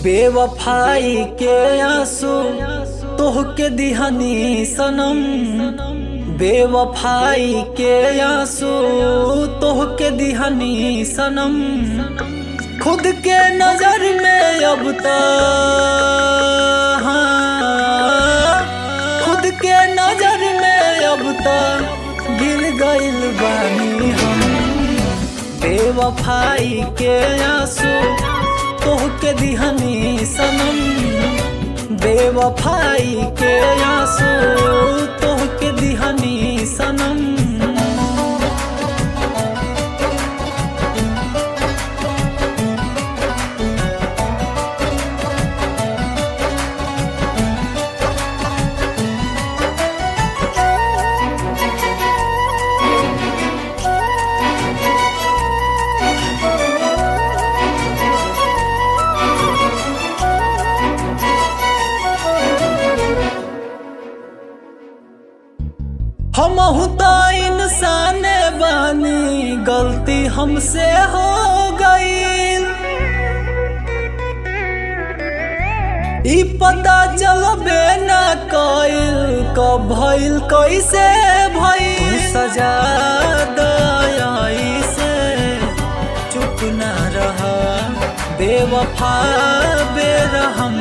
बेवफाई के आंसू तोहके दिहनी सनम, बेवफाई के आंसू तोहके दिहनी सनम। खुद के नजर में अब तो खुद के नजर में अब तो गिर गइल बानी हम। बेवफाई के आंसू तोहके दिहनी सनम, बेवफाई के आंसू तोहके दिहनी सनम। हमहु तो इंसान बानी, गलती हमसे हो गई। ई पता चलबे ना कइल कब भइल कैसे भइल। सजा दयाई से चुप ना रहा, बेवफा बेरहम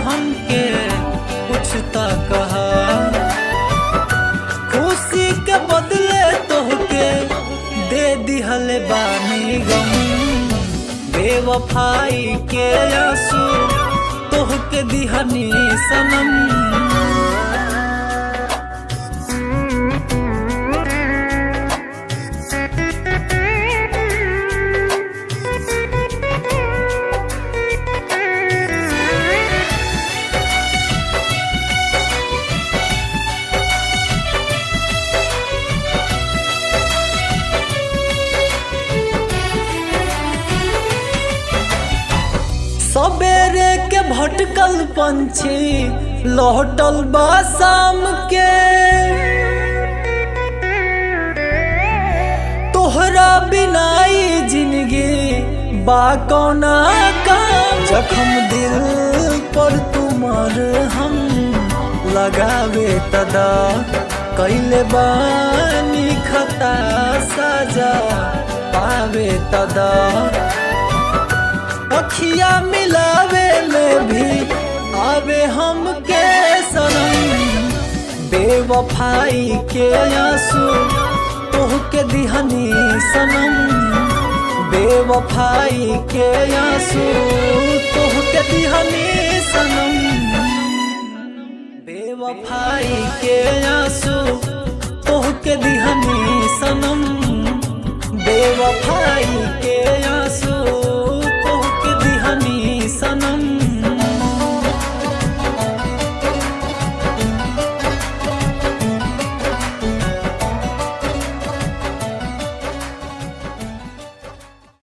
हमके कुछ तो कहा। खुशी के बदले तोहके दे दिहल बानी गम, बेवफाई के आंसू तोहके दिहनी सनम। सबेरे के भटकल पंछी लौटल बा शाम के, तोहरा बिनाई जिंदगी बा कौना काम। जखम दिल पर तुमर हम लगावे तदा, कैले बानी खता सजा पावे तदा। अखिया मिलावे में भी आवे हमके सनम, बेवफाई के आंसू तोहके दिहनी सनम, बेवफाई के आंसू तोहके दिहनी सनम, बेवफाई के आंसू